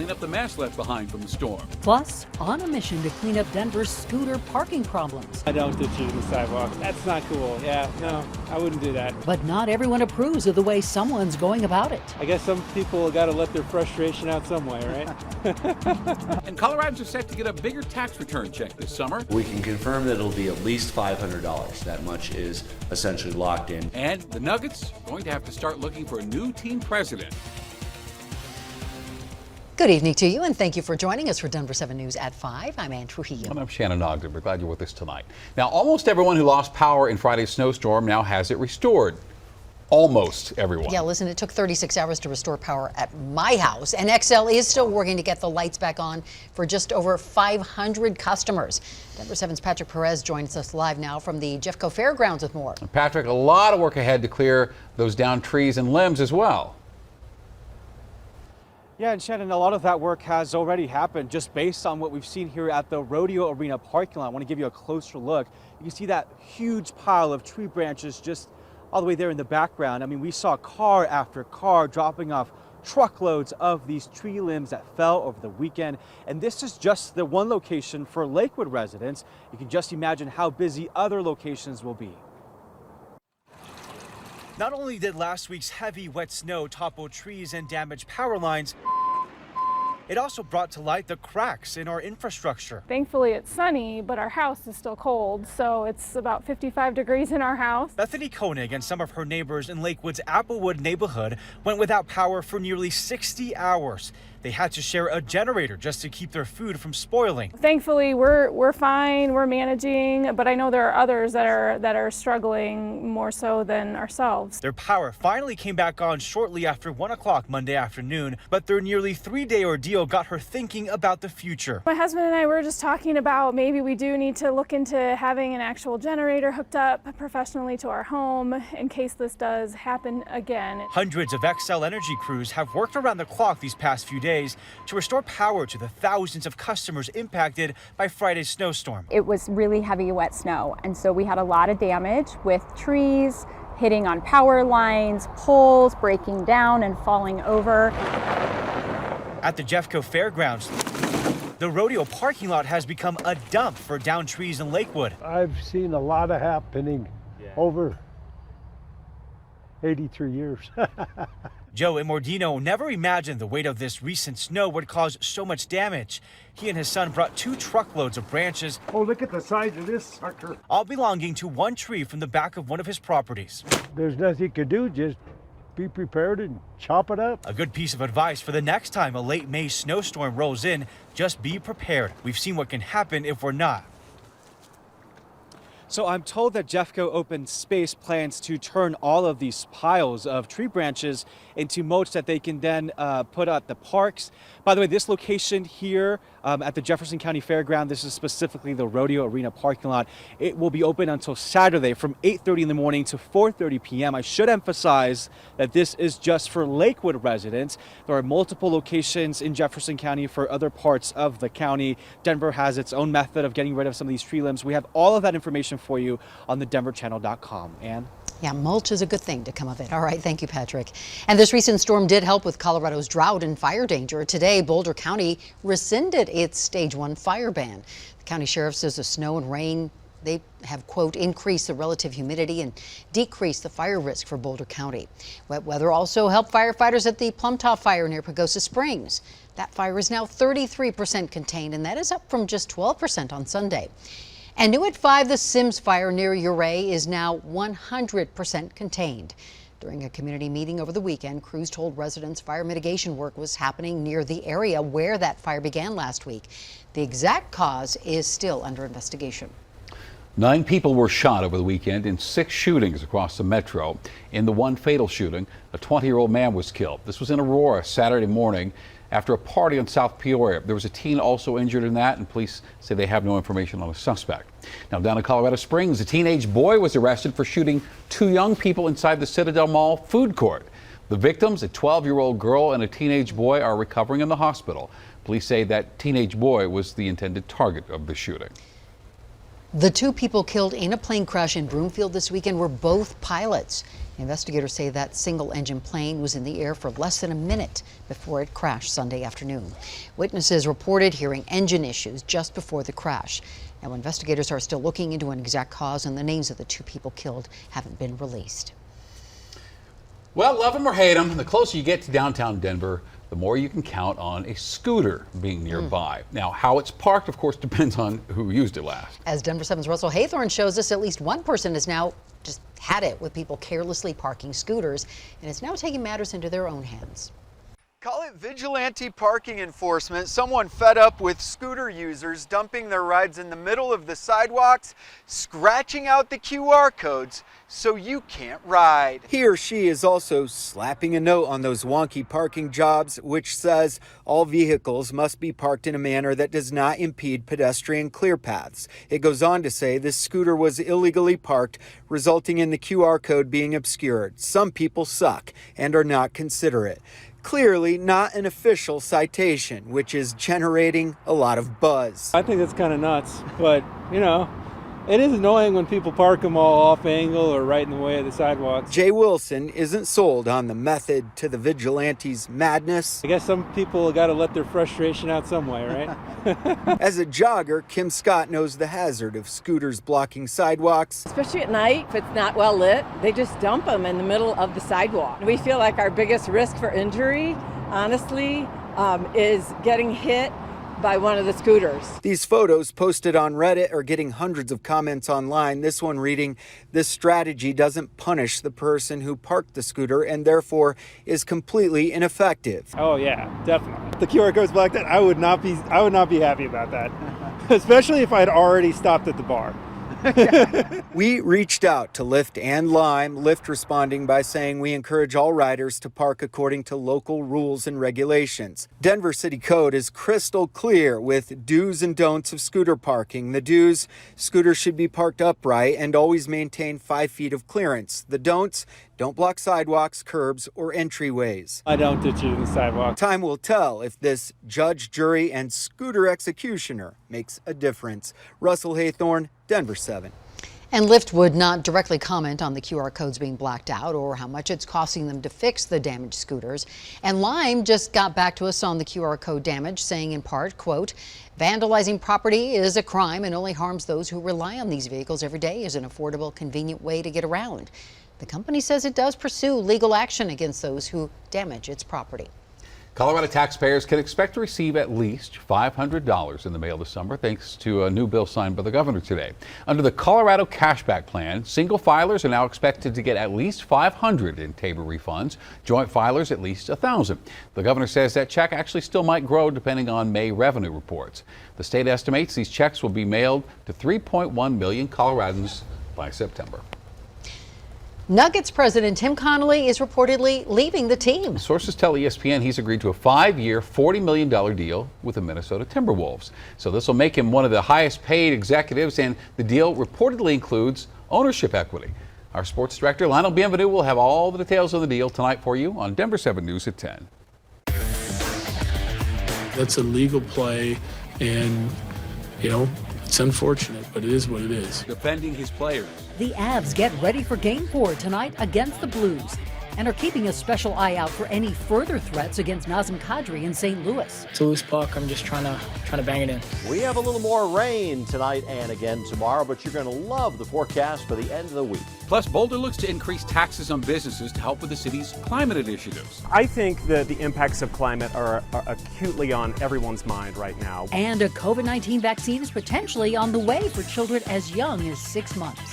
clean up the mess left behind from the storm. Plus, on a mission to clean up Denver's scooter parking problems. I don't ditch you to the sidewalk. That's not cool. Yeah, no, I wouldn't do that. But not everyone approves of the way someone's going about it. I guess some people got to let their frustration out some way, right? And Coloradans are set to get a bigger tax return check this summer. We can confirm that it'll be at least $500. That much is essentially locked in. And the Nuggets are going to have to start looking for a new team president. Good evening to you, and thank you for joining us for Denver 7 News at 5. I'm Ann Trujillo. And I'm Shannon Ogden. We're glad you're with us tonight. Now, almost everyone who lost power in Friday's snowstorm now has it restored. Almost everyone. Yeah, listen, it took 36 hours to restore power at my house, and XL is still working to get the lights back on for just over 500 customers. Denver 7's Patrick Perez joins us live now from the Jeffco Fairgrounds with more. Patrick, a lot of work ahead to clear those downed trees and limbs as well. Yeah, and Shannon, a lot of that work has already happened just based on what we've seen here at the Rodeo Arena parking lot. I want to give you a closer look. You can see that huge pile of tree branches just all the way there in the background. I mean, we saw car after car dropping off truckloads of these tree limbs that fell over the weekend. And this is just the one location for Lakewood residents. You can just imagine how busy other locations will be. Not only did last week's heavy wet snow topple trees and damage power lines, it also brought to light the cracks in our infrastructure. Thankfully it's sunny, but our house is still cold, so it's about 55 degrees in our house. Bethany Koenig and some of her neighbors in Lakewood's Applewood neighborhood went without power for nearly 60 hours. They had to share a generator just to keep their food from spoiling. Thankfully, we're fine, we're managing, but I know there are others that are struggling more so than ourselves. Their power finally came back on shortly after 1 o'clock Monday afternoon, but their nearly 3-day ordeal got her thinking about the future. My husband and I were just talking about maybe we do need to look into having an actual generator hooked up professionally to our home in case this does happen again. Hundreds of XL Energy crews have worked around the clock these past few days to restore power to the thousands of customers impacted by Friday's snowstorm. It was really heavy wet snow, and so we had a lot of damage with trees hitting on power lines, poles breaking down and falling over. At the Jeffco Fairgrounds, the rodeo parking lot has become a dump for downed trees in Lakewood. I've seen a lot of happening over 83 years. Joe Imordino never imagined the weight of this recent snow would cause so much damage. He and his son brought 2 truckloads of branches. Oh, look at the size of this sucker. All belonging to one tree from the back of one of his properties. There's nothing you can do, just be prepared and chop it up. A good piece of advice for the next time a late May snowstorm rolls in, just be prepared. We've seen what can happen if we're not. So I'm told that Jeffco Open Space plans to turn all of these piles of tree branches into mulch that they can then put at the parks. By the way, this location here at the Jefferson County Fairground, this is specifically the Rodeo Arena parking lot. It will be open until Saturday from 8:30 in the morning to 4:30 p.m. I should emphasize that this is just for Lakewood residents. There are multiple locations in Jefferson County for other parts of the county. Denver has its own method of getting rid of some of these tree limbs. We have all of that information for you on thedenverchannel.com. Ann? Yeah, mulch is a good thing to come of it. All right, thank you, Patrick. And this recent storm did help with Colorado's drought and fire danger. Today, Boulder County rescinded its Stage 1 fire ban. The county sheriff says the snow and rain, they have, quote, increased the relative humidity and decreased the fire risk for Boulder County. Wet weather also helped firefighters at the Plumtop fire near Pagosa Springs. That fire is now 33% contained, and that is up from just 12% on Sunday. And new at 5, the Sims fire near Ouray is now 100% contained. During a community meeting over the weekend, crews told residents fire mitigation work was happening near the area where that fire began last week. The exact cause is still under investigation. 9 people were shot over the weekend in 6 shootings across the metro. In the one fatal shooting, a 20-year-old man was killed. This was in Aurora Saturday morning after a party in South Peoria. There was a teen also injured in that, and police say they have no information on a suspect. Now down in Colorado Springs, a teenage boy was arrested for shooting 2 young people inside the Citadel Mall food court. The victims, a 12-year-old girl and a teenage boy, are recovering in the hospital. Police say that teenage boy was the intended target of the shooting. The 2 people killed in a plane crash in Broomfield this weekend were both pilots. Investigators say that single-engine plane was in the air for less than a minute before it crashed Sunday afternoon. Witnesses reported hearing engine issues just before the crash. Now, investigators are still looking into an exact cause, and the names of the 2 people killed haven't been released. Well, love them or hate them, the closer you get to downtown Denver, the more you can count on a scooter being nearby. Now, how it's parked, of course, depends on who used it last. As Denver 7's Russell Haythorne shows us, at least one person has now just had it with people carelessly parking scooters, and it's now taking matters into their own hands. Call it vigilante parking enforcement. Someone fed up with scooter users dumping their rides in the middle of the sidewalks, scratching out the QR codes so you can't ride. He or she is also slapping a note on those wonky parking jobs, which says all vehicles must be parked in a manner that does not impede pedestrian clear paths. It goes on to say this scooter was illegally parked, resulting in the QR code being obscured. Some people suck and are not considerate. Clearly not an official citation, which is generating a lot of buzz. I think that's kind of nuts, but you know, it is annoying when people park them all off angle or right in the way of the sidewalks. Jay Wilson isn't sold on the method to the vigilante's madness. I guess some people got to let their frustration out some way, right? As a jogger, Kim Scott knows the hazard of scooters blocking sidewalks. Especially at night, if it's not well lit, they just dump them in the middle of the sidewalk. We feel like our biggest risk for injury, honestly, is getting hit by one of the scooters. These photos posted on Reddit are getting hundreds of comments online. This one reading, "This strategy doesn't punish the person who parked the scooter and therefore is completely ineffective." Oh yeah, definitely. The QR code's blacked out. I would not be happy about that, especially if I had already stopped at the bar. We reached out to Lyft and Lime, Lyft responding by saying we encourage all riders to park according to local rules and regulations. Denver City Code is crystal clear with do's and don'ts of scooter parking. The do's, scooters should be parked upright and always maintain 5 feet of clearance. The don'ts, don't block sidewalks, curbs, or entryways. I don't ditch it in the sidewalk. Time will tell if this judge, jury, and scooter executioner makes a difference. Russell Haythorne, Denver 7. And Lyft would not directly comment on the QR codes being blacked out or how much it's costing them to fix the damaged scooters. And Lime just got back to us on the QR code damage, saying in part, quote, "Vandalizing property is a crime and only harms those who rely on these vehicles every day as an affordable, convenient way to get around." The company says it does pursue legal action against those who damage its property. Colorado taxpayers can expect to receive at least $500 in the mail this summer, thanks to a new bill signed by the governor today. Under the Colorado Cashback Plan, single filers are now expected to get at least $500 in Tabor refunds, joint filers at least $1,000. The governor says that check actually still might grow depending on May revenue reports. The state estimates these checks will be mailed to 3.1 million Coloradans by September. Nuggets president Tim Connolly is reportedly leaving the team. Sources tell ESPN he's agreed to a 5-year, $40 million deal with the Minnesota Timberwolves. So this will make him one of the highest paid executives, and the deal reportedly includes ownership equity. Our sports director, Lionel Bienvenu, will have all the details of the deal tonight for you on Denver 7 News at 10. That's a legal play, and, it's unfortunate, but it is what it is. Defending his players. The Avs get ready for Game 4 tonight against the Blues and are keeping a special eye out for any further threats against Nazem Kadri in St. Louis. It's a loose puck. I'm just trying to bang it in. We have a little more rain tonight and again tomorrow, but you're going to love the forecast for the end of the week. Plus, Boulder looks to increase taxes on businesses to help with the city's climate initiatives. I think that the impacts of climate are acutely on everyone's mind right now. And a COVID-19 vaccine is potentially on the way for children as young as 6 months.